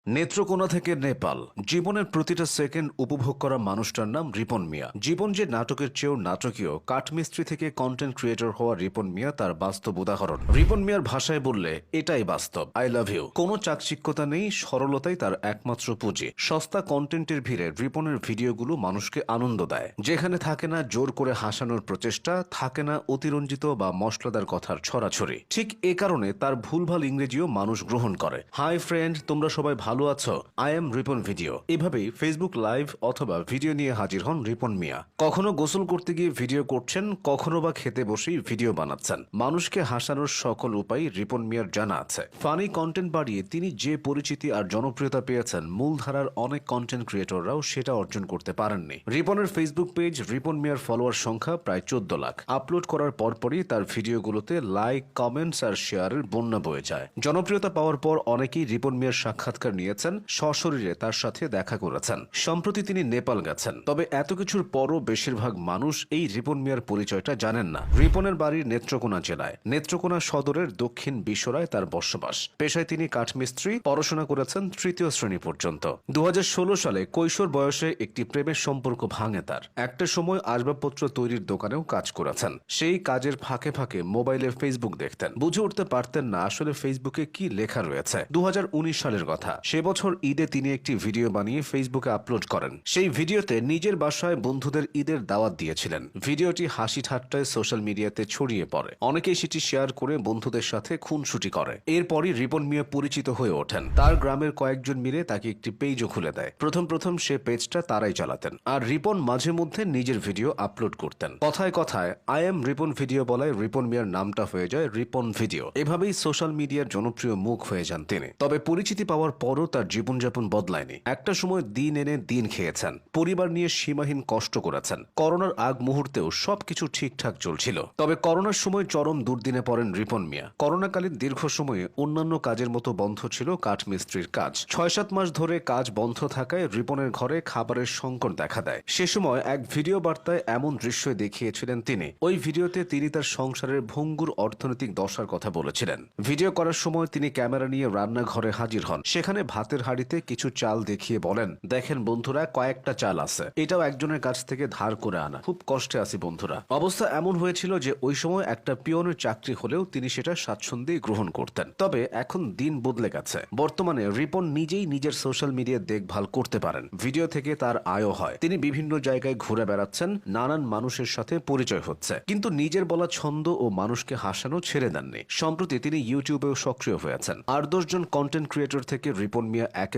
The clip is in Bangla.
নেত্রকোনা থেকে নেপাল জীবনের প্রতিটা সেকেন্ড উপভোগ করা মানুষটার নাম রিপন মিয়া। জীবন যে নাটকের চেয়েও নাটকীয়, কাঠমিস্ত্রি থেকে কন্টেন্ট ক্রিয়েটর হওয়া রিপন মিয়া তার বাস্তব উদাহরণ। রিপন মিয়ার ভাষায় বললে এটাই বাস্তব। I love you. কোনো চাকচিক্যতা নেই, সরলতাই তার একমাত্র পুঁজি। সস্তা কন্টেন্টের ভিড়ে রিপনের ভিডিওগুলো মানুষকে আনন্দ দেয়, যেখানে থাকে না জোর করে হাসানোর প্রচেষ্টা, থাকে না অতিরঞ্জিত বা মশলাদার কথার ছড়াছড়ি। ঠিক এ কারণে তার ভুলভাল ইংরেজিও মানুষ গ্রহণ করে। হাই ফ্রেন্ড, তোমরা সবাই ভালো আছো? I am Ripon video. এভাবেই ফেসবুক লাইভ অথবা ভিডিও নিয়ে হাজির হন রিপন মিয়া। কখনো গোসল করতে গিয়ে ভিডিও করছেন, কখনো বা খেতে বসেই ভিডিও বানাচ্ছেন। মানুষকে হাসানোর সকল উপায় রিপন মিয়ার জানা আছে। ফানি কন্টেন্ট বাড়িয়ে তিনি যে পরিচিতি আর জনপ্রিয়তা পেয়েছেন, মূলধারার অনেক কন্টেন্ট ক্রিয়েটররাও সেটা অর্জন করতে পারেননি। রিপনের ফেসবুক পেজ রিপন মিয়ার ফলোয়ার সংখ্যা প্রায় 14 লাখ। আপলোড করার পরপরই তার ভিডিওগুলোতে লাইক, কমেন্টস আর শেয়ারের বন্যা বয়ে যায়। জনপ্রিয়তা পাওয়ার পর অনেকেই রিপন মিয়ার সাক্ষাৎকার নিয়েছেন, সশরীরে তার সাথে দেখা করেছেন। সম্প্রতি তিনি নেপাল গেছেন। তবে এত কিছুর পরও বেশিরভাগ মানুষ এই রিপন মিয়ার পরিচয়টা জানেন না। রিপনের বাড়ি নেত্রকোনা জেলায়। নেত্রকোনা সদরের দক্ষিণ বিশরায় তার বসবাস। পেশায় তিনি কাঠমিস্ত্রি, পড়াশোনা করেছেন 3য় শ্রেণী পর্যন্ত। 2016 সালে কৈশোর বয়সে একটি প্রেমের সম্পর্ক ভাঙে তার। একটা সময় আসবাবপত্র তৈরির দোকানেও কাজ করেছেন। সেই কাজের ফাঁকে ফাঁকে মোবাইলে ফেসবুক দেখতেন। বুঝে উঠতে পারতেন না আসলে ফেসবুকে কি লেখা রয়েছে। 2019 সালের কথা। সে বছর ঈদে তিনি একটি ভিডিও বানিয়ে ফেসবুকে আপলোড করেন। সেই ভিডিওতে নিজের বাসায় বন্ধুদের ঈদের দাওয়াত দিয়েছিলেন। ভিডিওটি হাসি ঠাট্টায় সোশ্যাল মিডিয়াতে ছড়িয়ে পড়ে। অনেকেই সেটি শেয়ার করে বন্ধুদের সাথে খুনসুটি করে। এরপরই রিপন মিয়া পরিচিত হয়ে ওঠেন। তার গ্রামের কয়েকজন মিলে তাকে একটি পেজও খুলে দেয়। প্রথম সে পেজটা তারাই চালাতেন, আর রিপন মাঝে মধ্যে নিজের ভিডিও আপলোড করতেন। কথায় কথায় আই এম রিপন ভিডিও বলায় রিপন মিয়ার নামটা হয়ে যায় রিপন ভিডিও। এভাবেই সোশ্যাল মিডিয়ার জনপ্রিয় মুখ হয়ে যান তিনি। তবে পরিচিতি পাওয়ার পরও তার জীবনযাপন বদলায়নি। একটা সময় দিন এনে দিন খেয়েছেন, পরিবার নিয়ে সীমাহীন কষ্ট করেছেন। করোনার আগ মুহূর্তেও সবকিছু ঠিকঠাক চলছিল। তবে করোনার সময় চরম দুর্দিনে পড়েন রিপন মিয়া। করোনাকালীন দীর্ঘ সময়ে অন্যান্য কাজের মতো বন্ধ ছিল কাঠমিস্ত্রির কাজ। 6-7 মাস ধরে কাজ বন্ধ থাকায় রিপনের ঘরে খাবারের সংকট দেখা দেয়। সে সময় এক ভিডিও বার্তায় এমন দৃশ্য দেখিয়েছিলেন তিনি। ওই ভিডিওতে তিনি তার সংসারের ভঙ্গুর অর্থনৈতিক দশার কথা বলেছিলেন। ভিডিও করার সময় তিনি ক্যামেরা নিয়ে রান্নাঘরে হাজির হন। সেখানে ভাতের হাঁড়িতে কিছু চাল দেখিয়ে বলেন, দেখেন বন্ধুরা, কয়েকটা চাল আছে, এটাও একজনের কাছ থেকে ধার করে আনা, খুব কষ্টে আছি বন্ধুরা। অবস্থা এমন হয়েছিল যে ওই সময় একটা পিয়নের চাকরি হলেও তিনি সেটা স্বাচ্ছন্দ্যে গ্রহণ করতেন। তবে এখন দিন বদলে গেছে। বর্তমানে রিপন নিজেই নিজের সোশ্যাল মিডিয়া দেখভাল করতে পারেন। ভিডিও থেকে তার আয়ও হয়। তিনি বিভিন্ন জায়গায় ঘুরে বেড়াচ্ছেন, নানান মানুষের সাথে পরিচয় হচ্ছে, কিন্তু নিজের বলা ছন্দ ও মানুষকে হাসানো ছেড়ে দেননি। সম্প্রতি তিনি ইউটিউবেও সক্রিয় হয়েছেন। 8-10 জন কন্টেন্ট ক্রিয়েটর থেকে রিপন মিয়া একে